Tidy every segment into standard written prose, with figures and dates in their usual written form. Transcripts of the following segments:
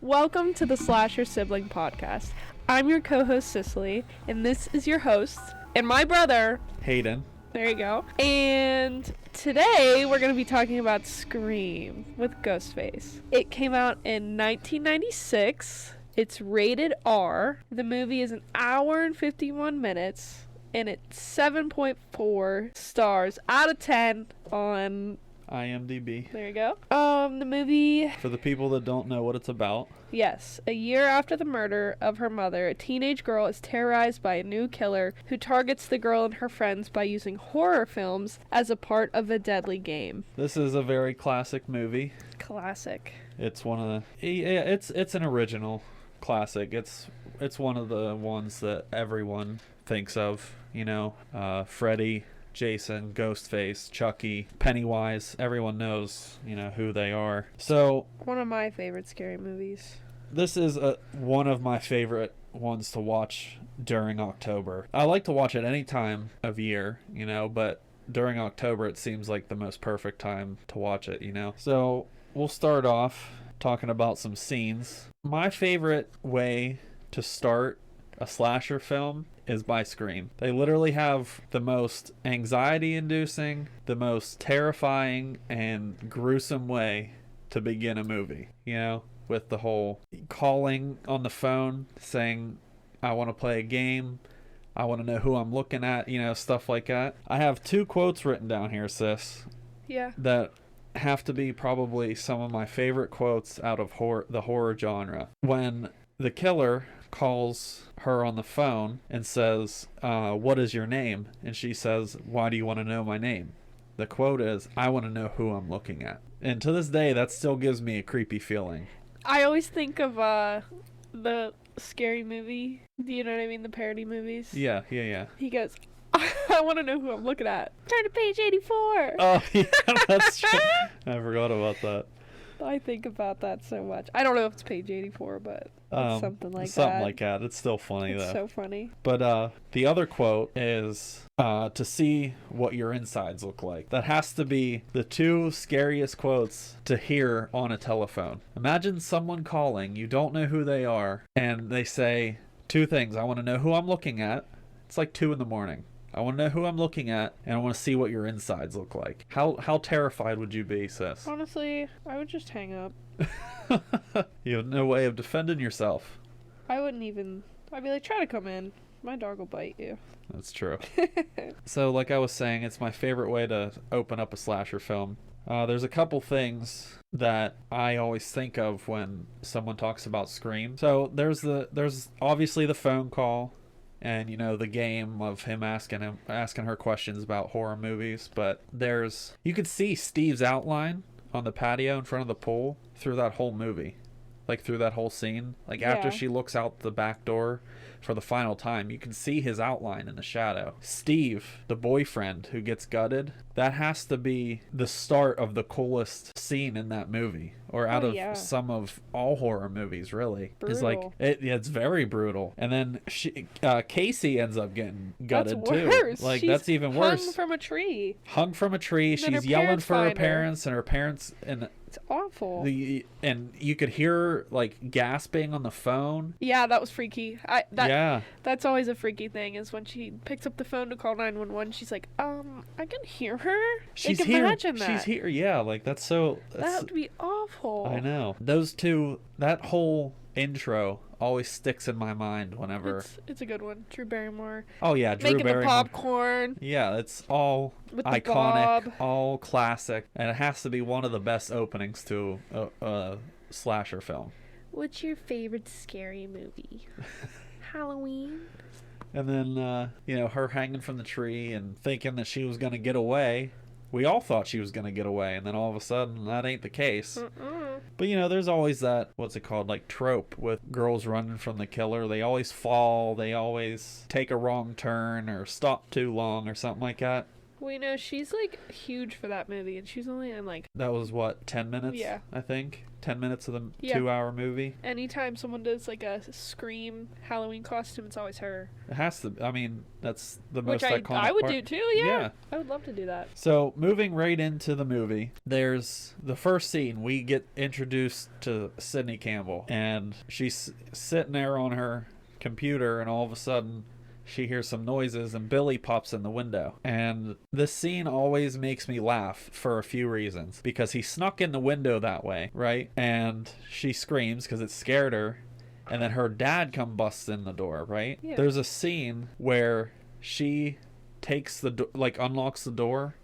Welcome to the Slasher Sibling Podcast. I'm your co-host Cicely, and this is your host, and my brother, Hayden. There you go. And today we're going to be talking about Scream with Ghostface. It came out in 1996. It's rated R. The movie is an hour and 51 minutes, and it's 7.4 stars out of 10 on IMDb. There you go. The movie... For the people that don't know what it's about. Yes. A year after the murder of her mother, a teenage girl is terrorized by a new killer who targets the girl and her friends by using horror films as a part of a deadly game. This is a very classic movie. Classic. It's one of the... Yeah, it's an original classic. It's one of the ones that everyone thinks of. You know, Freddy, Jason, Ghostface, Chucky, Pennywise, everyone knows, who they are. So one of my favorite scary movies. This is one of my favorite ones to watch during October. I like to watch it any time of year, but during October it seems like the most perfect time to watch it, So we'll start off talking about some scenes. My favorite way to start a slasher film is by Scream. They literally have the most anxiety-inducing, the most terrifying and gruesome way to begin a movie, with the whole calling on the phone saying, I want to play a game, I want to know who I'm looking at, stuff like that. I have two quotes written down here, sis. Yeah. That have to be probably some of my favorite quotes out of the horror genre. When the killer calls her on the phone and says, what is your name? And she says, why do you want to know my name? The quote is, I want to know who I'm looking at. And to this day, that still gives me a creepy feeling. I always think of the Scary Movie. Do you know what I mean? The parody movies. Yeah. He goes, I want to know who I'm looking at. Turn to page 84. Oh, yeah, that's true. I forgot about that. I think about that so much. I don't know if it's page 84, but it's something like that. Something like that. It's still funny, though. It's so funny. But the other quote is, to see what your insides look like. That has to be the two scariest quotes to hear on a telephone. Imagine someone calling, you don't know who they are, and they say two things. I want to know who I'm looking at. It's like 2 a.m. I want to know who I'm looking at, and I want to see what your insides look like. How terrified would you be, sis? Honestly, I would just hang up. You have no way of defending yourself. I wouldn't even... I'd be like, try to come in. My dog will bite you. That's true. So, like I was saying, it's my favorite way to open up a slasher film. There's a couple things that I always think of when someone talks about Scream. So, there's obviously the phone call. And the game of him asking her questions about horror movies, but you could see Steve's outline on the patio in front of the pool through that whole movie, like through that whole scene. Like after she looks out the back door for the final time, you can see his outline in the shadow. Steve, the boyfriend who gets gutted, that has to be the start of the coolest scene in that movie, or out of some of all horror movies, really. Brutal. It's like it's very brutal. And then Casey ends up getting gutted too. Like She's that's even worse. Hung from a tree. She's yelling for her parents, and her parents and it's awful. And you could hear her like gasping on the phone. Yeah, that was freaky. That's always a freaky thing, is when she picks up the phone to call 911. She's like, I can hear her. She's like, here. Imagine that. She's here. Yeah, like that would be awful. I know. Those two. That whole intro always sticks in my mind whenever. It's a good one. Drew Barrymore. Oh yeah, Drew Making Barrymore. the popcorn. Yeah, it's all with iconic, Bob. all classic, and it has to be one of the best openings to a slasher film. What's your favorite scary movie? Halloween. And then her hanging from the tree and thinking that she was gonna get away. We all thought she was going to get away, and then all of a sudden, that ain't the case. But, there's always that, what's it called, like trope with girls running from the killer. They always fall, they always take a wrong turn or stop too long or something like that. We know she's like huge for that movie, and she's only in like That was what, 10 minutes? Yeah. I think 10 minutes of the Yeah. 2-hour movie. anytime someone does like a Scream Halloween costume, it's always her. It has to. I mean, that's the Which most iconic I would part. do too. Yeah. Yeah. I would love to do that. So moving right into the movie, there's the first scene. We get introduced to Sydney Campbell, and she's sitting there on her computer, and all of a sudden she hears some noises, and Billy pops in the window. And this scene always makes me laugh for a few reasons, because he snuck in the window that way, right? And she screams because it scared her, and then her dad busts in the door, right? Yeah. There's a scene where she takes unlocks the door,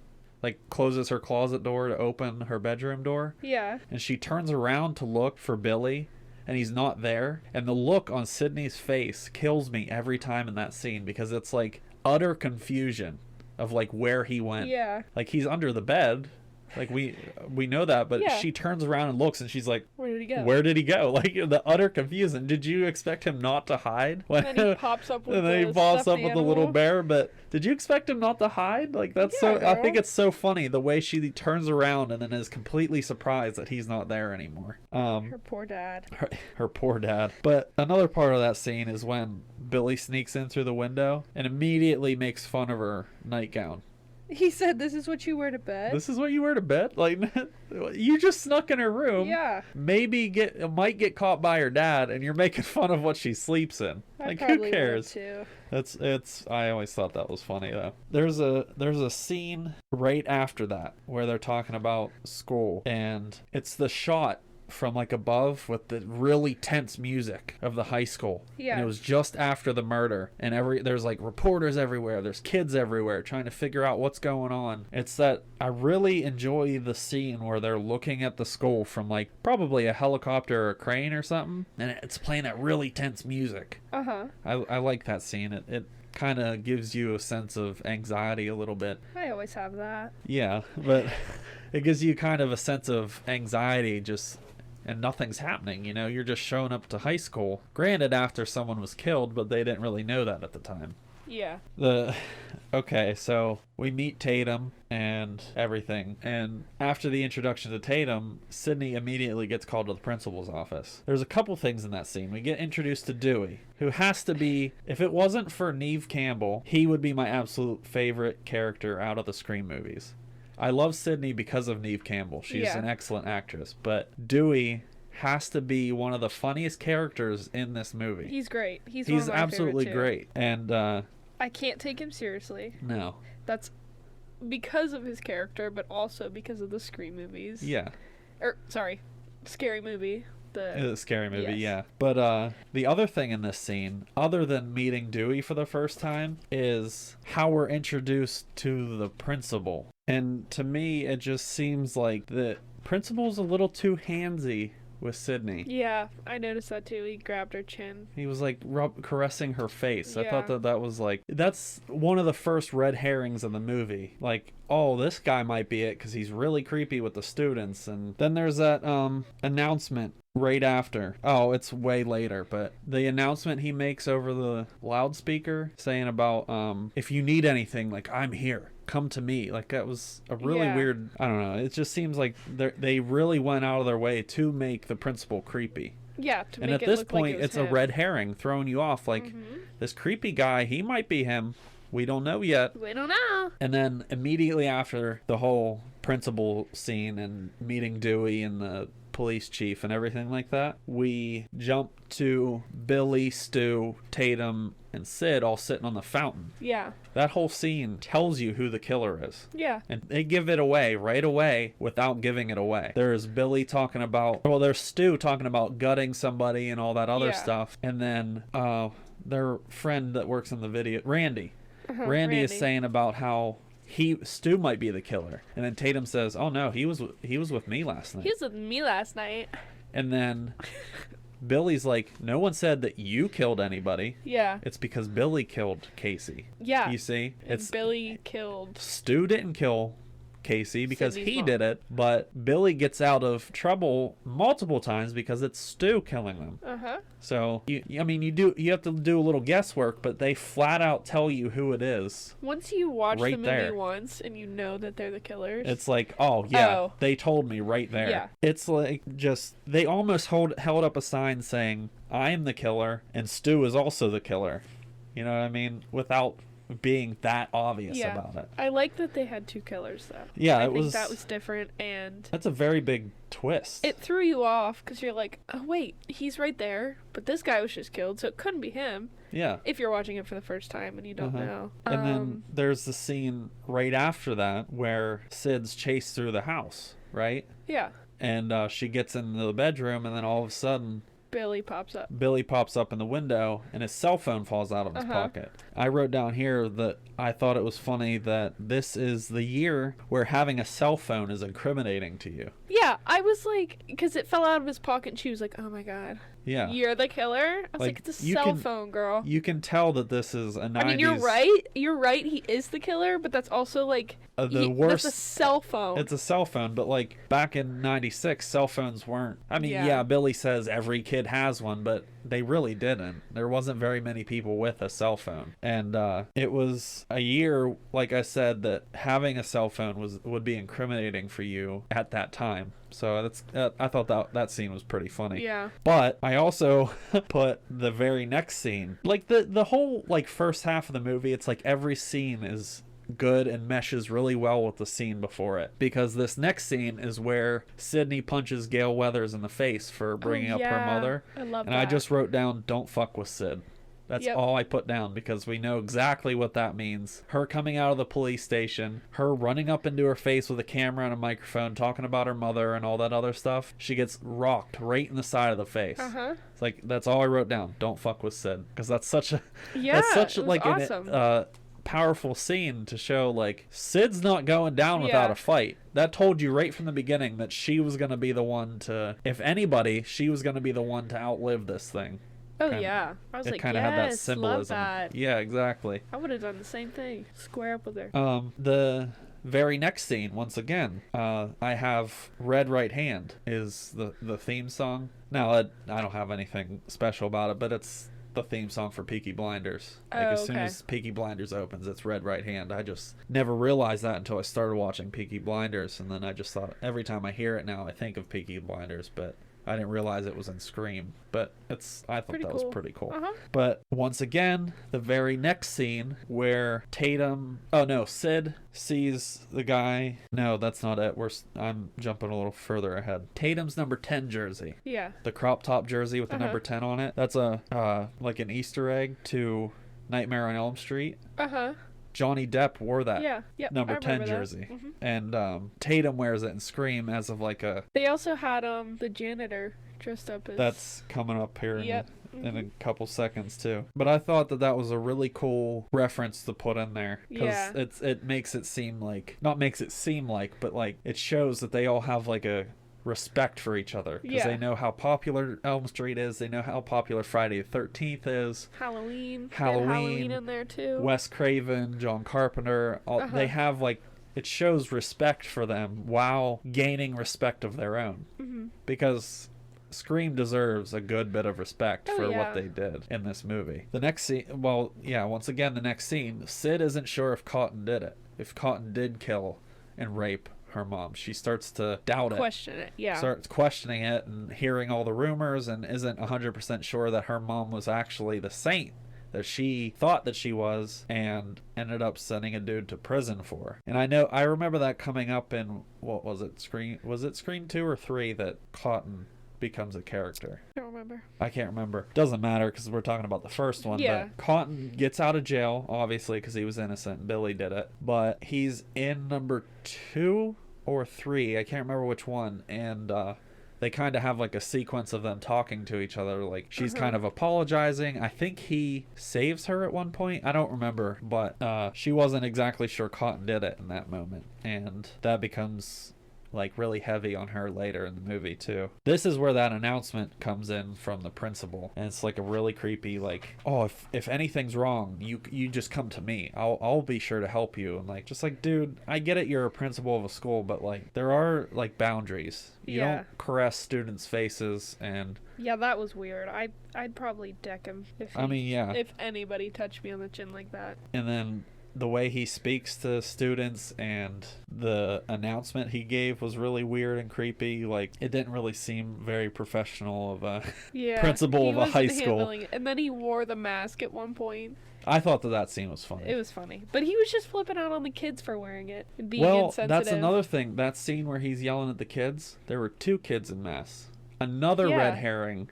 like closes her closet door to open her bedroom door, Yeah. and she turns around to look for Billy, and he's not there. And the look on Sydney's face kills me every time in that scene, because it's like utter confusion of like where he went. Yeah. Like he's under the bed, like we know that, but Yeah. she turns around and looks, and she's like, Where did he go? where did he go? Like the utter confusion. Did you expect him not to hide? And then he pops up with And then he the pops stuffed up with the little animal. bear. But did you expect him not to hide? Like that's Yeah, so. I think girl. it's so funny the way she turns around and then is completely surprised that he's not there anymore. Her poor dad. Her poor dad. But another part of that scene is when Billy sneaks in through the window and immediately makes fun of her nightgown. He said, "This is what you wear to bed." This is what you wear to bed? Like, you just snuck in her room. Yeah. Maybe might get caught by her dad, and you're making fun of what she sleeps in. I Like, probably who would cares? too. It's I always thought that was funny though. There's a scene right after that where they're talking about school, and it's the shot from like above with the really tense music of the high school. Yeah. And it was just after the murder, and there's like reporters everywhere, there's kids everywhere trying to figure out what's going on. It's that I really enjoy the scene where they're looking at the school from like probably a helicopter or a crane or something, and it's playing that really tense music. Uh-huh. I like that scene. It kind of gives you a sense of anxiety a little bit. I always have that. Yeah, but it gives you kind of a sense of anxiety and nothing's happening, you know? You're just showing up to high school. Granted, after someone was killed, but they didn't really know that at the time. Yeah. Okay, so we meet Tatum and everything. And after the introduction to Tatum, Sydney immediately gets called to the principal's office. There's a couple things in that scene. We get introduced to Dewey, who has to be, if it wasn't for Neve Campbell, he would be my absolute favorite character out of the Scream movies. I love Sydney because of Neve Campbell. She's an excellent actress. But Dewey has to be one of the funniest characters in this movie. He's great. He's one of my absolutely favorite, too. great. And I can't take him seriously. no. That's because of his character, but also because of the Scream movies. Yeah. Sorry, Scary Movie. It's a scary movie, Yes. yeah. But the other thing in this scene, other than meeting Dewey for the first time, is how we're introduced to the principal. And to me, it just seems like the principal's a little too handsy with Sydney. Yeah, I noticed that too. He grabbed her chin. He was like caressing her face. I thought Yeah. that was like, that's one of the first red herrings in the movie. Like, oh, this guy might be it because he's really creepy with the students. And then there's that announcement right after. Oh, it's way later, but the announcement he makes over the loudspeaker saying about if you need anything, like, I'm here, come to me. Like, that was a really weird, I don't know, it just seems like they really went out of their way to make the principal creepy. Yeah, to And make at it this look point, like it was it's a him. red herring throwing you off. Like, this creepy guy, he might be him. We don't know yet. We don't know. And then immediately after the whole principal scene and meeting Dewey and the police chief and everything like that, we jump to Billy, Stu, Tatum, and Sid all sitting on the fountain. Yeah. That whole scene tells you who the killer is. Yeah. And they give it away right away without giving it away. There's Billy talking about, well, there's Stu talking about gutting somebody and all that other stuff. And then their friend that works in the video, Randy. Randy is saying about how Stu might be the killer. And then Tatum says, oh no, he was with me last night. He was with me last night. And then Billy's like, no one said that you killed anybody. Yeah. It's because Billy killed Casey. Yeah. You see? And Billy killed. Stu didn't kill Casey because Sydney's he mom. did it, but Billy gets out of trouble multiple times because it's Stu killing them. Uh-huh. So you have to do a little guesswork, but they flat out tell you who it is. Once you watch Right the movie there. once and you know that they're the killers. It's like, oh yeah, Oh. they told me right there. Yeah. It's like just they almost held up a sign saying, "I am the killer and Stu is also the killer." You know what I mean? Without being that obvious Yeah. about it. I like that they had two killers though. Yeah, I it think was that was different, and That's a very big twist. it threw you off because you're like, oh wait, he's right there, but this guy was just killed, so it couldn't be him. Yeah. If you're watching it for the first time and you don't know. And then there's the scene right after that where Sid's chased through the house, right? Yeah, And she gets into the bedroom, and then all of a sudden Billy pops up. Billy pops up in the window and his cell phone falls out of his pocket. I wrote down here that I thought it was funny that this is the year where having a cell phone is incriminating to you. Yeah, I was like, because it fell out of his pocket, and she was like, oh my god. Yeah. You're the killer? I was like, it's a cell phone, girl. You can tell that this is a 90s... I mean, you're right. You're right. He is the killer, but that's also like the worst... That's a cell phone. It's a cell phone, but like back in 96, cell phones weren't... I mean, yeah, Billy says every kid has one, but they really didn't. There wasn't very many people with a cell phone. And it was a year, like I said, that having a cell phone would be incriminating for you at that time. So that's I thought that scene was pretty funny. Yeah. But I also put the very next scene, like the whole like first half of the movie, it's like every scene is good and meshes really well with the scene before it, because this next scene is where Sydney punches Gail Weathers in the face for bringing up her mother. I love and that. I just wrote down, don't fuck with Sid. That's all I put down, because we know exactly what that means. Her coming out of the police station, her running up into her face with a camera and a microphone, talking about her mother and all that other stuff. She gets rocked right in the side of the face. It's like, that's all I wrote down. Don't fuck with Sid, because that's such a like awesome. an powerful scene to show like Sid's not going down without a fight. That told you right from the beginning that she was going to be the one to, if anybody, she was going to be the one to outlive this thing. Oh, yeah. I was like, kind of had that symbolism. Love that. Yeah, exactly. I would have done the same thing. Square up with her. The very next scene, once again, I have Red Right Hand is the theme song. Now, I don't have anything special about it, but it's the theme song for Peaky Blinders. Like, as soon as Peaky Blinders opens, it's Red Right Hand. I just never realized that until I started watching Peaky Blinders, and then I just thought, every time I hear it now, I think of Peaky Blinders, but I didn't realize it was in Scream, but I thought that was pretty cool. But once again, the very next scene where Sid sees the guy. No, that's not it. I'm jumping a little further ahead. Tatum's number 10 jersey. Yeah. The crop top jersey with the number 10 on it. That's like an Easter egg to Nightmare on Elm Street. Johnny Depp wore that number 10 jersey. And Tatum wears it in Scream as of like a... They also had the janitor dressed up as... That's coming up here in a couple seconds too. But I thought that was a really cool reference to put in there, because it makes it seem like... Not makes it seem like, but like it shows that they all have like a respect for each other, because they know how popular Elm Street is, they know how popular Friday the 13th is, Halloween in there too, Wes Craven, John Carpenter, they have like, it shows respect for them while gaining respect of their own, because Scream deserves a good bit of respect for what they did in this movie. The next scene, once again, the next scene, Sid isn't sure if Cotton did it, if Cotton did kill and rape her mom. She starts to doubt starts questioning it and hearing all the rumors, and isn't 100% sure that her mom was actually the saint that she thought that she was, and ended up sending a dude to prison for. And I remember that coming up in, what was it, Scream 2 or 3 that Cotton becomes a character? I can't remember. Doesn't matter, because we're talking about the first one. But Cotton gets out of jail, obviously, because he was innocent. Billy did it. But he's in number 2 or 3, I can't remember which one, and they kind of have like a sequence of them talking to each other, like she's kind of apologizing. I think he saves her at one point, I don't remember, but she wasn't exactly sure Cotton did it in that moment, and that becomes like really heavy on her later in the movie too. This is where that announcement comes in from the principal, and it's like a really creepy, like, oh, if anything's wrong, you just come to me. I'll be sure to help you. And like, just like, dude, I get it, you're a principal of a school, but like there are like boundaries. You don't caress students' faces. And yeah, that was weird. I'd probably deck him if if anybody touched me on the chin like that. And then the way he speaks to students and the announcement he gave was really weird and creepy. Like, it didn't really seem very professional of a principal of a high school. And then he wore the mask at one point. I thought that scene was funny. It was funny. But he was just flipping out on the kids for wearing it and being insensitive. Well, that's another thing. That scene where he's yelling at the kids, there were 2 kids in masks. Another red herring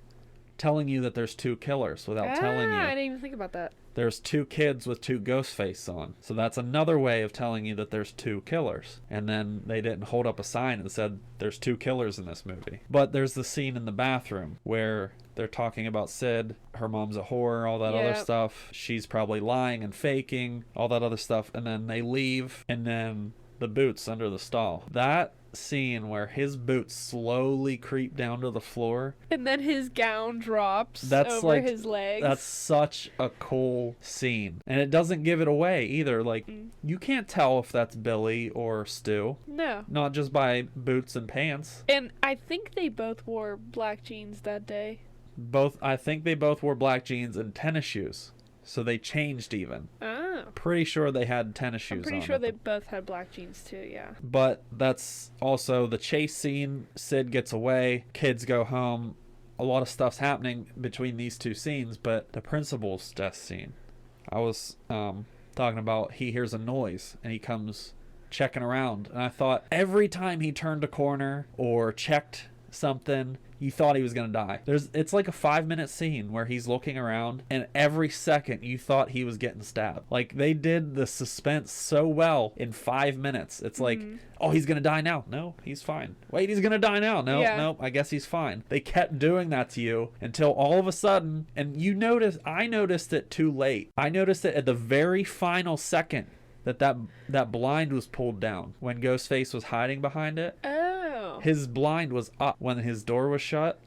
telling you that there's 2 killers without telling you. I didn't even think about that. There's 2 kids with 2 Ghostface on. So that's another way of telling you that there's 2 killers. And then they didn't hold up a sign and said there's 2 killers in this movie. But there's the scene in the bathroom where they're talking about Sid, her mom's a whore, all that other stuff. She's probably lying and faking, all that other stuff. And then they leave, and then the boots under the stall. That scene where his boots slowly creep down to the floor and then his gown drops over his legs. That's such a cool scene, and it doesn't give it away either. Like, you can't tell if that's Billy or Stu. No, not just by boots and pants. And I think they both wore black jeans that day. I think they both wore black jeans and tennis shoes. So they changed even. Oh. Pretty sure they had tennis shoes on. I'm pretty sure they both had black jeans too, yeah. But that's also the chase scene. Sid gets away. Kids go home. A lot of stuff's happening between these 2 scenes, but the principal's death scene. I was talking about he hears a noise and he comes checking around. And I thought every time he turned a corner or checked something, you thought he was gonna die. It's like a 5-minute scene where he's looking around, and every second you thought he was getting stabbed. Like, they did the suspense so well in 5 minutes. It's like, oh, he's gonna die now. No, he's fine. Wait, he's gonna die now. No, I guess he's fine. They kept doing that to you until all of a sudden, and I noticed it too late. I noticed it at the very final second that blind was pulled down when Ghostface was hiding behind it. Oh. His blind was up when his door was shut.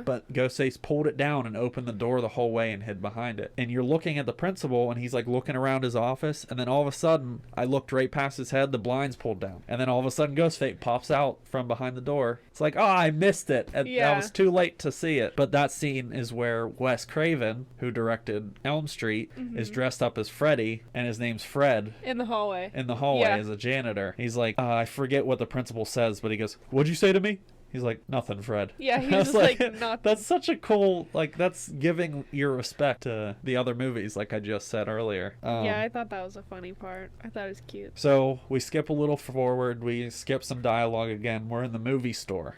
But Ghostface pulled it down and opened the door the whole way and hid behind it. And you're looking at the principal, and he's like looking around his office, and then all of a sudden, I looked right past his head, the blind's pulled down. And then all of a sudden, Ghostface pops out from behind the door. It's like, oh, I missed it. And I was too late to see it. But that scene is where Wes Craven, who directed Elm Street, is dressed up as Freddy, and his name's Fred. In the hallway as a janitor. He's like, I forget what the principal says, but he goes, "What'd you say to me?" He's like, "Nothing, Fred." Yeah, he was like nothing. That's such a cool, like, that's giving your respect to the other movies, like I just said earlier. Yeah, I thought that was a funny part. I thought it was cute. So we skip a little forward. We skip some dialogue again. We're in the movie store.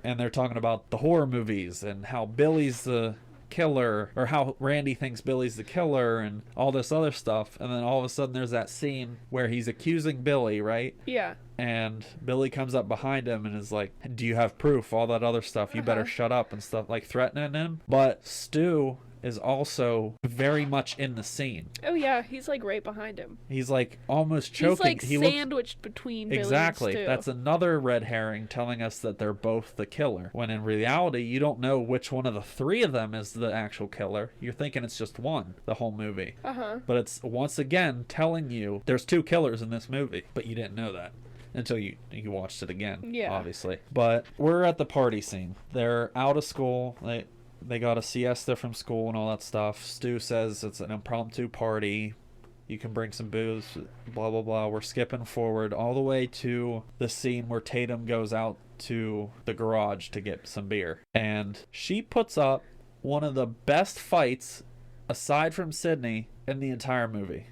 And they're talking about the horror movies and how Billy's the killer, or how Randy thinks Billy's the killer, and all this other stuff. And then all of a sudden there's that scene where he's accusing Billy, right? Yeah. And Billy comes up behind him and is like, "Do you have proof?" All that other stuff. You better shut up and stuff, like threatening him. But Stu is also very much in the scene. Oh yeah, he's like right behind him. He's like almost choking. He's like sandwiched between Billy and Stu. That's another red herring telling us that they're both the killer. When in reality, you don't know which one of the 3 of them is the actual killer. You're thinking it's just one the whole movie. But it's once again telling you there's 2 killers in this movie, but you didn't know that until you watched it again, obviously. But we're at the party scene. They're out of school. They got a siesta from school and all that stuff. Stu says it's an impromptu party. You can bring some booze, blah, blah, blah. We're skipping forward all the way to the scene where Tatum goes out to the garage to get some beer. And she puts up one of the best fights, aside from Sydney, in the entire movie.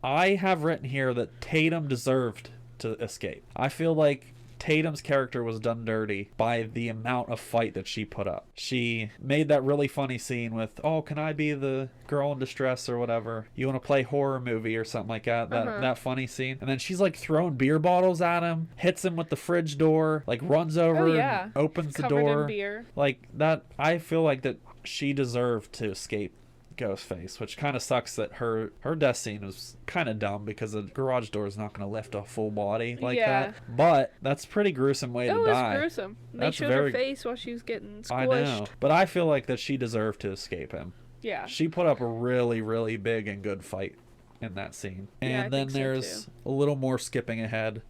I have written here that Tatum deserved to escape. I feel like Tatum's character was done dirty by the amount of fight that she put up. She made that really funny scene with, "Oh, can I be the girl in distress," or whatever. "You want to play horror movie," or something like that. That funny scene. And then she's like throwing beer bottles at him, hits him with the fridge door, like runs over and opens the door. In beer. Like that. I feel like that she deserved to escape Ghostface, which kind of sucks that her death scene was kind of dumb because the garage door is not going to lift a full body like that. But that's a pretty gruesome way to die. That was gruesome. They showed her face while she was getting squished. I know, but I feel like that she deserved to escape him. Yeah. She put up a really, really big and good fight in that scene. And then there's a little more skipping ahead.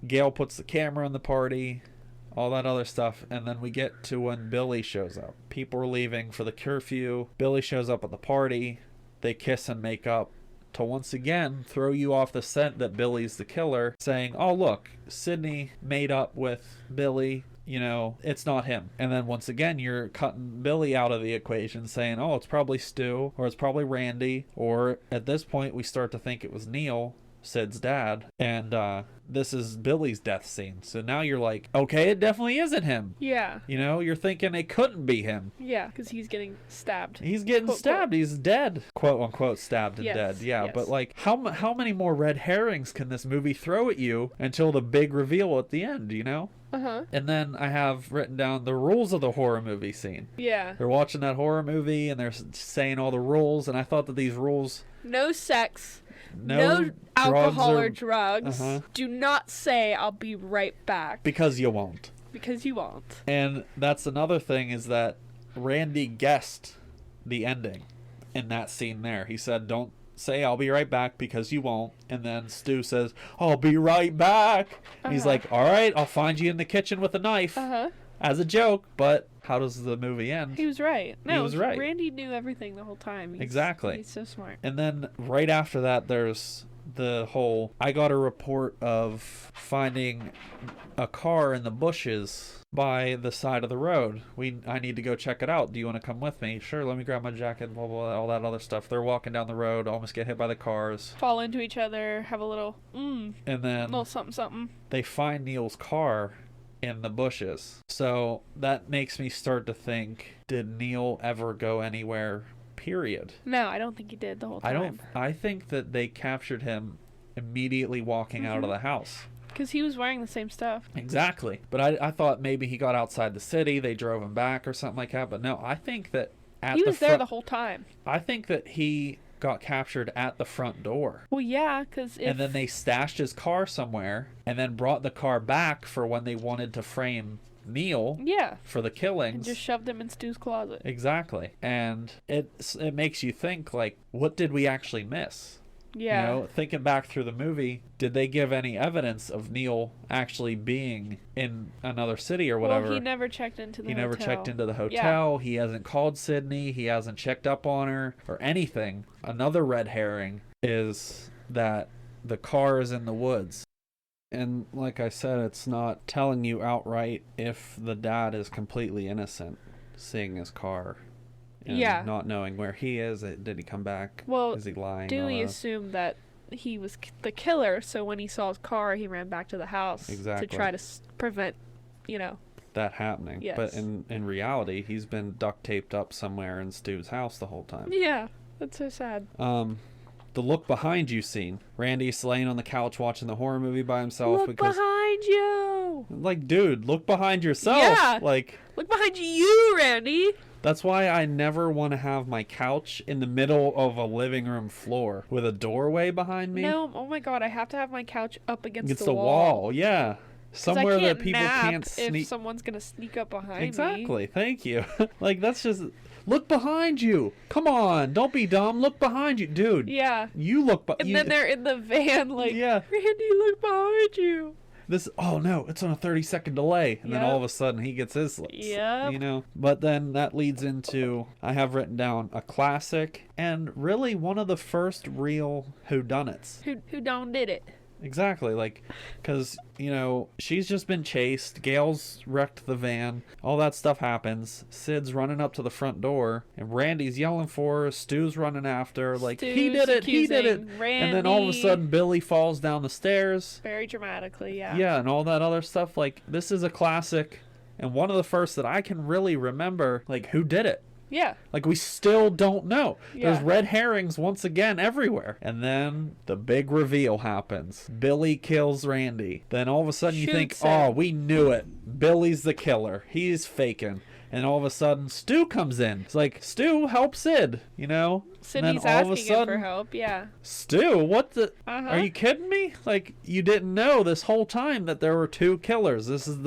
Gail puts the camera on the party, all that other stuff, and then we get to when Billy shows up. People are leaving for the curfew. Billy shows up at the party. They kiss and make up to once again throw you off the scent that Billy's the killer, saying, oh look, Sydney made up with Billy, you know, it's not him. And then once again you're cutting Billy out of the equation, saying, oh, it's probably Stu, or it's probably Randy, or at this point we start to think it was Neil, Sid's dad, and this is Billy's death scene. So now you're like, okay, it definitely isn't him. Yeah. You know, you're thinking it couldn't be him. Yeah, because he's getting stabbed. He's getting quote, stabbed. quote. He's dead. Quote unquote stabbed and dead. Yeah, yes. But like, how many more red herrings can this movie throw at you until the big reveal at the end, you know? Uh-huh. And then I have written down the rules of the horror movie scene. Yeah. They're watching that horror movie and they're saying all the rules, and I thought that these rules... No sex. No alcohol or drugs. Uh-huh. Do not say I'll be right back. Because you won't. Because you won't. And that's another thing, is that Randy guessed the ending in that scene there. He said, don't say I'll be right back because you won't. And then Stu says, I'll be right back. And he's like, all right, I'll find you in the kitchen with a knife. As a joke, but how does the movie end? He was right. No, he was right. Randy knew everything the whole time. Exactly. He's so smart. And then right after that, there's the whole, I got a report of finding a car in the bushes by the side of the road. I need to go check it out. Do you want to come with me? Sure, let me grab my jacket, blah, blah, all that other stuff. They're walking down the road, almost get hit by the cars. Fall into each other, have a little, and then little something, something. They find Neil's car in the bushes. So that makes me start to think, did Neil ever go anywhere, period? No, I don't think he did the whole time. I think that they captured him immediately walking out of the house. Because he was wearing the same stuff. Exactly. But I thought maybe he got outside the city, they drove him back or something like that. But no, I think that he was there the whole time. I think that he got captured at the front door. Well, yeah, because and then they stashed his car somewhere and then brought the car back for when they wanted to frame Neil for the killings. And just shoved him in Stu's closet. Exactly. And it makes you think, like, what did we actually miss? Yeah. You know, thinking back through the movie, did they give any evidence of Neil actually being in another city or whatever? Well, he never checked into the hotel. He never checked into the hotel. Yeah. He hasn't called Sydney. He hasn't checked up on her or anything. Another red herring is that the car is in the woods. And like I said, it's not telling you outright if the dad is completely innocent seeing his car. And not knowing where he is. Did he come back? Well, is he lying? Dewey assumed that he was the killer, so when he saw his car, he ran back to the house to try to prevent, that happening. Yes. But in reality, he's been duct taped up somewhere in Stu's house the whole time. Yeah, that's so sad. The look behind you scene. Randy's laying on the couch watching the horror movie by himself. Look behind you! Like, dude, look behind yourself. Yeah. Like, look behind you, Randy! That's why I never want to have my couch in the middle of a living room floor with a doorway behind me. No, oh my god, I have to have my couch up against the wall. Yeah. Somewhere that people can't sneak. If someone's going to sneak up behind me. Exactly. Thank you. Like, that's just... Look behind you. Come on. Don't be dumb. Look behind you. Dude. Yeah. You look And then they're in the van like, Randy, look behind you. Oh no, it's on a 30-second delay. And then all of a sudden he gets his slips. Yeah. But then that leads into, I have written down, a classic and really one of the first real whodunits. Who done did it? Exactly, like, because, she's just been chased, Gail's wrecked the van, all that stuff happens, Sid's running up to the front door, and Randy's yelling for her, Stu's running after, like, he did it, Randy. And then all of a sudden Billy falls down the stairs. Very dramatically, yeah. Yeah, and all that other stuff, like, this is a classic, and one of the first that I can really remember, like, who did it? Yeah. Like, we still don't know. Yeah. There's red herrings once again everywhere. And then the big reveal happens. Billy kills Randy. Then all of a sudden you think, oh, we knew it. Billy's the killer. He's faking. And all of a sudden, Stu comes in. It's like, Stu, help Sid, you know? Sydney's asking him for help, yeah. Stu, what the... Are you kidding me? Like, you didn't know this whole time that there were 2 killers. This is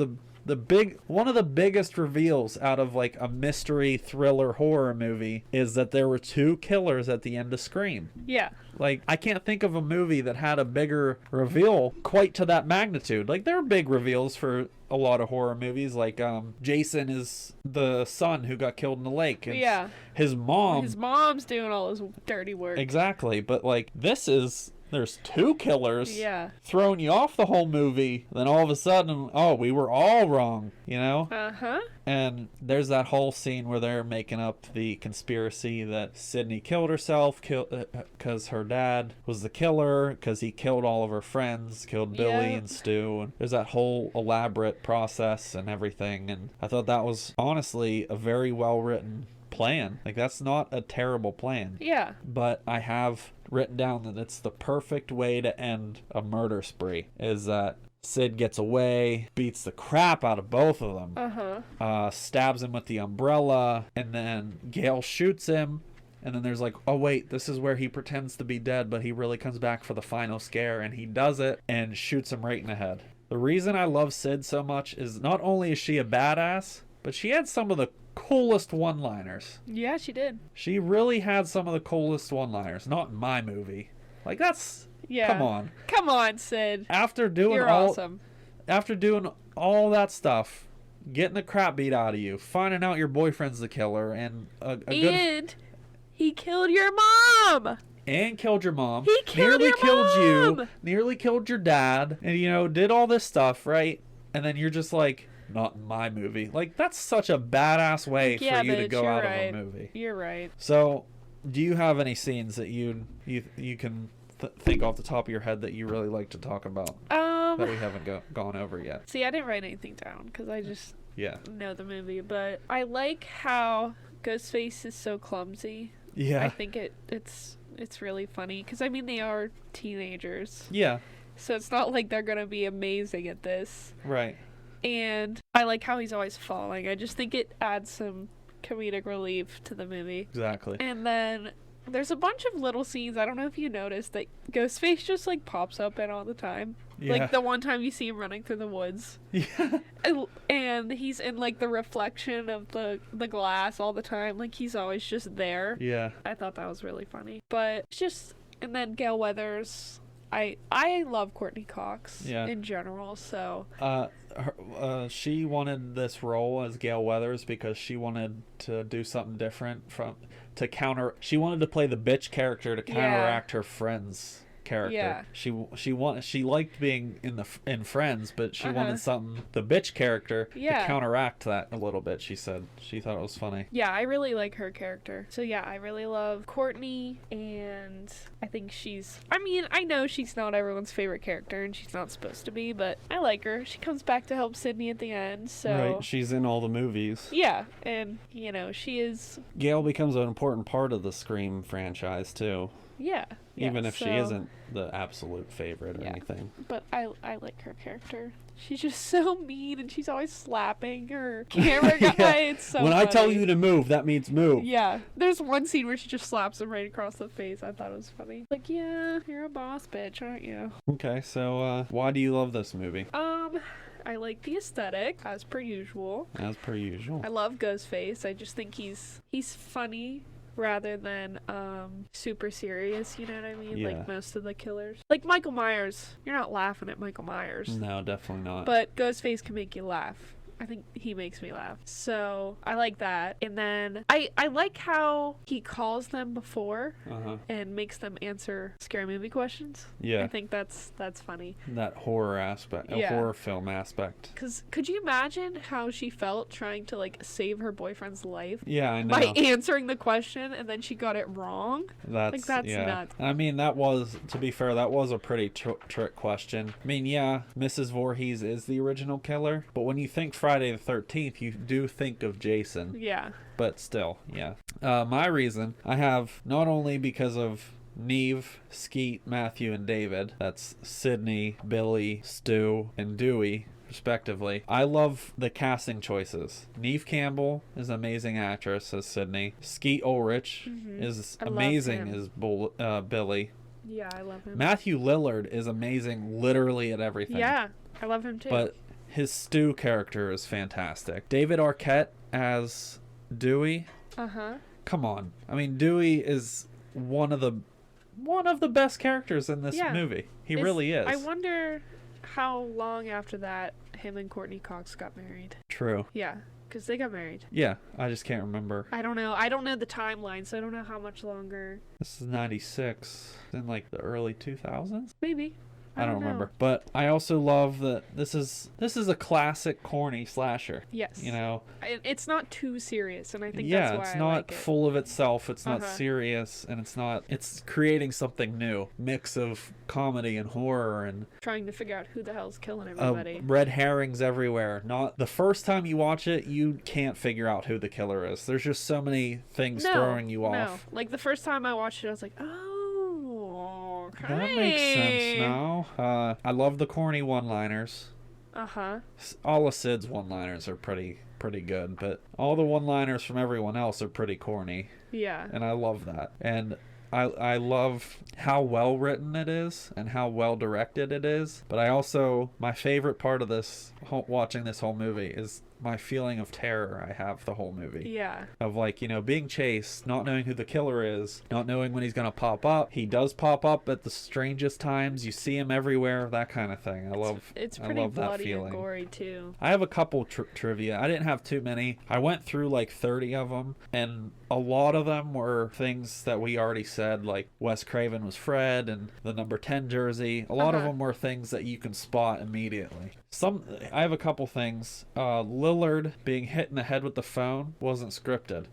one of the biggest reveals out of like a mystery thriller horror movie is that there were 2 killers at the end of Scream. Yeah. Like, I can't think of a movie that had a bigger reveal quite to that magnitude. Like, there are big reveals for a lot of horror movies. Like, Jason is the son who got killed in the lake. And yeah. His mom's doing all his dirty work. Exactly. But like, there's 2 killers throwing you off the whole movie. Then all of a sudden, we were all wrong, you know? And there's that whole scene where they're making up the conspiracy that Sydney killed herself because her dad was the killer, because he killed all of her friends, killed Billy and Stu. And there's that whole elaborate process and everything. And I thought that was honestly a very well written plan. Like, that's not a terrible plan. Yeah. But I have written down that it's the perfect way to end a murder spree, is that Sid gets away, beats the crap out of both of them, stabs him with the umbrella, and then Gale shoots him. And then there's like, oh wait, this is where he pretends to be dead, but he really comes back for the final scare, and he does it and shoots him right in the head. The reason I love Sid so much is not only is she a badass, but she had some of the coolest one-liners. Yeah, she did. She really had some of the coolest one-liners. Not in my movie. Like, that's... Yeah. Come on, Sid. You're awesome. After doing all that stuff, getting the crap beat out of you, finding out your boyfriend's the killer, and he killed your mom. And killed your mom. He killed nearly your killed mom. you. Nearly killed your dad. And, you know, did all this stuff, right? And then you're just like... Not in my movie. Like, that's such a badass way for you to go out of a movie. You're right. So, do you have any scenes that you can think off the top of your head that you really like to talk about that we haven't gone over yet? See, I didn't write anything down because I just know the movie. But I like how Ghostface is so clumsy. Yeah. I think it's really funny because, I mean, they are teenagers. Yeah. So it's not like they're going to be amazing at this. Right. And I like how he's always falling. I just think it adds some comedic relief to the movie. Exactly. And then there's a bunch of little scenes. I don't know if you noticed that Ghostface just like pops up in all the time. Yeah. Like the one time you see him running through the woods. Yeah. And he's in like the reflection of the glass all the time. Like he's always just there. Yeah. I thought that was really funny. But it's just, and then Gale Weathers. I love Courtney Cox in general, so... she wanted this role as Gale Weathers because she wanted to do something different she wanted to play the bitch character to counteract her friend's character. Yeah. She liked being in Friends, but she wanted the bitch character to counteract that a little bit. She said she thought it was funny. Yeah, I really like her character. So yeah, I really love Courtney, and I think I know she's not everyone's favorite character, and she's not supposed to be, but I like her. She comes back to help Sydney at the end, so... Right, she's in all the movies. Yeah, and, you know, she is... Gale becomes an important part of the Scream franchise, too. Yeah. Even if she isn't the absolute favorite or anything. But I like her character. She's just so mean, and she's always slapping her camera guy. It's so When funny. I tell you to move, that means move. Yeah. There's one scene where she just slaps him right across the face. I thought it was funny. Like, yeah, you're a boss bitch, aren't you? Okay, so why do you love this movie? I like the aesthetic, as per usual. As per usual. I love Ghostface. I just think he's funny. Rather than super serious, you know what I mean? Yeah. Like most of the killers. Like Michael Myers. You're not laughing at Michael Myers. No, definitely not. But Ghostface can make you laugh. I think he makes me laugh. So I like that. And then I like how he calls them before and makes them answer scary movie questions. Yeah. I think that's funny. That horror aspect, horror film aspect. Because could you imagine how she felt trying to like save her boyfriend's life? Yeah, I know. By answering the question and then she got it wrong? That's yeah. nuts. I mean, to be fair, that was a pretty trick question. I mean, yeah, Mrs. Voorhees is the original killer, but when you think Friday the 13th, you do think of Jason. Yeah. But still, yeah. My reason, I have not only because of Neve, Skeet, Matthew, and David. That's Sydney, Billy, Stu, and Dewey. respectively. I love the casting choices. Neve Campbell is an amazing actress as Sydney. Skeet Ulrich is amazing as Billy. Yeah, I love him. Matthew Lillard is amazing literally at everything. Yeah, I love him too. But his Stu character is fantastic. David Arquette as Dewey. Come on. I mean, Dewey is one of the best characters in this movie. He really is. I wonder how long after that him and Courtney Cox got married. True. Yeah, because they got married. Yeah, I just can't remember. I don't know. I don't know the timeline, so I don't know how much longer. This is 96. In like the early 2000s? Maybe. I don't remember. But I also love that this is a classic corny slasher. Yes. You know? It's not too serious, and I think that's why it's I not like it. full of itself. It's not serious, and it's creating something new. Mix of comedy and horror and trying to figure out who the hell's killing everybody. Red herrings everywhere. Not the first time you watch it, you can't figure out who the killer is. There's just so many things throwing you off. Like the first time I watched it, I was like, oh. Okay. That makes sense now. I love the corny one-liners. All of Sid's one-liners are pretty good, but all the one-liners from everyone else are pretty corny. Yeah. And I love that. And I love how well written it is and how well directed it is. But my favorite part of watching this whole movie is my feeling of terror I have the whole movie. Yeah. Of like, you know, being chased, not knowing who the killer is, not knowing when he's going to pop up. He does pop up at the strangest times. You see him everywhere, that kind of thing. It's pretty bloody and gory too. I have a couple trivia. I didn't have too many. I went through like 30 of them, and a lot of them were things that we already said, like Wes Craven was Fred and the number 10 jersey. A lot of them were things that you can spot immediately. I have a couple things. Lillard being hit in the head with the phone wasn't scripted.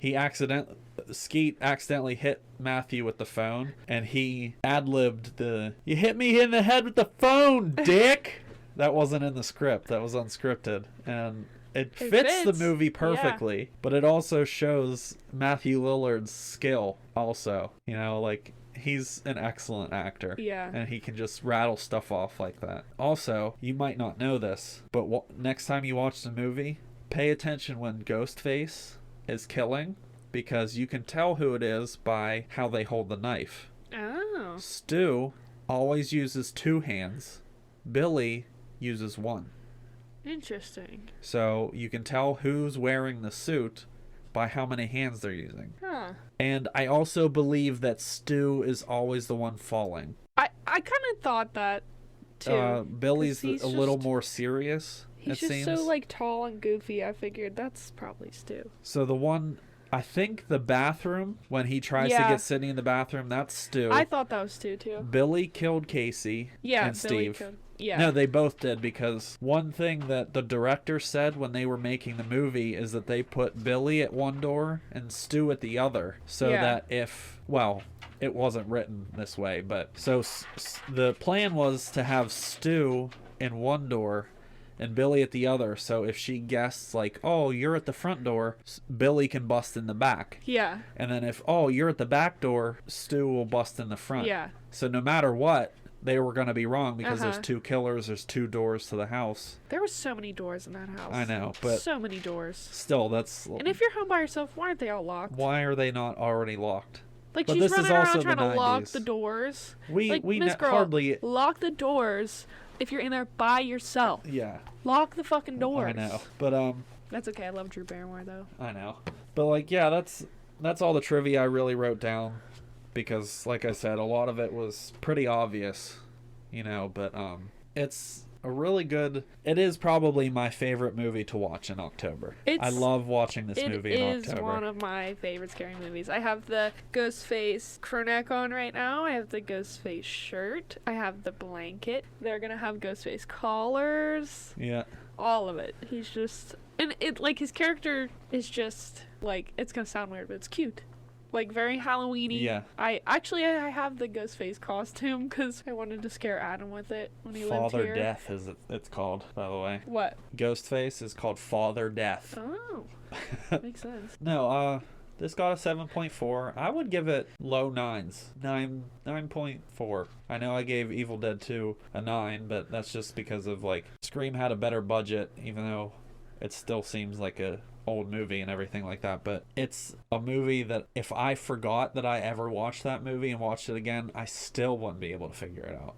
Skeet accidentally hit Matthew with the phone, and he ad-libbed "You hit me in the head with the phone, dick." That wasn't in the script. That was unscripted, and it fits the movie perfectly. But it also shows Matthew Lillard's skill. Also, you know, like, he's an excellent actor. Yeah. And he can just rattle stuff off like that. Also, you might not know this, but next time you watch the movie, pay attention when Ghostface is killing, because you can tell who it is by how they hold the knife. Oh. Stu always uses 2 hands. Billy uses 1. Interesting. So you can tell who's wearing the suit by how many hands they're using. Huh. And I also believe that Stu is always the one falling. I kind of thought that too. Billy's a little more serious. He's just so like tall and goofy. I figured that's probably Stu. So the one, I think the bathroom, when he tries to get Sydney in the bathroom, that's Stu. I thought that was Stu too. Billy killed Casey and Steve. No, they both did, because one thing that the director said when they were making the movie is that they put Billy at one door and Stu at the other, so that it wasn't written this way, but so the plan was to have Stu in one door and Billy at the other, so if she guessed like, oh, you're at the front door, Billy can bust in the back. Yeah. And then if, oh, you're at the back door, Stu will bust in the front. Yeah. So no matter what, they were going to be wrong, because there's 2 killers, there's 2 doors to the house. There were so many doors in that house. I know, but so many doors. Still, that's... And if you're home by yourself, why aren't they all locked? Why are they not already locked? Like, but she's running around trying to lock the doors. Hardly lock the doors if you're in there by yourself. Yeah. Lock the fucking doors. I know, but That's okay. I love Drew Barrymore though. I know, but like, yeah, that's all the trivia I really wrote down, because like I said, a lot of it was pretty obvious, you know. But it's a really good. It is probably my favorite movie to watch in October. I love watching this movie in October. It is one of my favorite scary movies. I have the Ghostface crew neck on right now. I have the Ghostface shirt. I have the blanket. They're gonna have Ghostface collars. Yeah. All of it. He's just, and it, like, his character is just like, it's gonna sound weird, but it's cute. Like, very Halloween-y. Yeah. I have the Ghostface costume because I wanted to scare Adam with it when he lived here. Father Death is it's called, by the way. What? Ghostface is called Father Death. Oh. Makes sense. No, This got a 7.4. I would give it low 9s. 9.4. I know I gave Evil Dead 2 a 9, but that's just because of like Scream had a better budget, even though it still seems like a old movie and everything like that. But it's a movie that if I forgot that I ever watched that movie and watched it again, I still wouldn't be able to figure it out.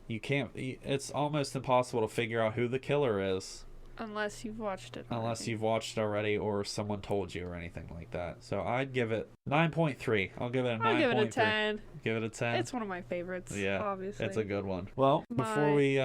You can't. It's almost impossible to figure out who the killer is. Unless you've watched it. Unless you've watched it already or someone told you or anything like that. So I'd give it 9.3. I'll give it a 9.3. I'll give it a 10. Give it a 10? It's one of my favorites, yeah, obviously. It's a good one. Well, before we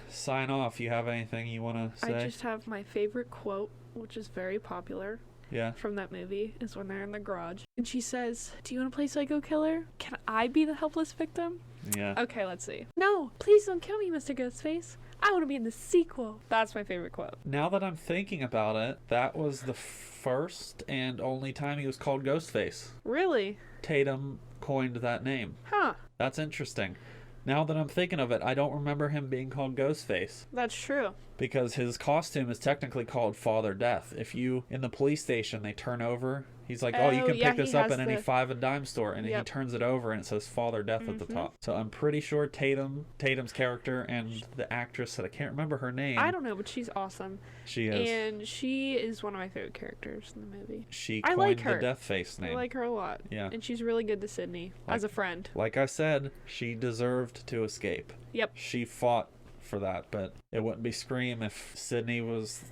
sign off, you have anything you want to say? I just have my favorite quote, which is very popular. Yeah. From that movie, is when they're in the garage. And she says, "Do you want to play Psycho Killer? Can I be the helpless victim?" Yeah. Okay, let's see. "No, please don't kill me, Mr. Ghostface. I want to be in the sequel." That's my favorite quote. Now that I'm thinking about it, that was the first and only time he was called Ghostface. Really? Tatum coined that name. Huh. That's interesting. Now that I'm thinking of it, I don't remember him being called Ghostface. That's true. Because his costume is technically called Father Death. If you, in the police station, they turn over, he's like, "Oh, you can pick this up in any 5 and dime store," and he turns it over and it says Father Death at the top. So I'm pretty sure Tatum's character and the actress that I can't remember her name. I don't know, but she's awesome. She is. And she is one of my favorite characters in the movie. She coined the Death Face name. I like her a lot. Yeah. And she's really good to Sydney as a friend. Like I said, she deserved to escape. Yep. She fought for that, but it wouldn't be Scream if Sydney wasn't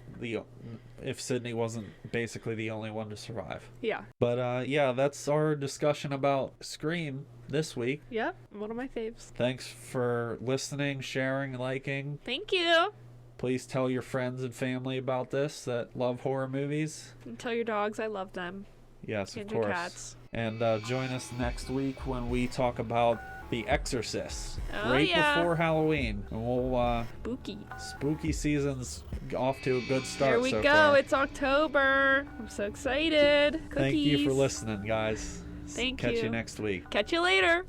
basically the only one to survive. Yeah. But yeah, that's our discussion about Scream this week. Yep, one of my faves. Thanks for listening, sharing, liking. Thank you. Please tell your friends and family about this that love horror movies. And tell your dogs I love them. Yes, and of course. Your cats. And join us next week when we talk about The Exorcist, right before Halloween. And we'll spooky season's off to a good start. Here we so go. far. It's October. I'm so excited. Cookies. Thank you for listening, guys. Thank you. Catch you next week. Catch you later.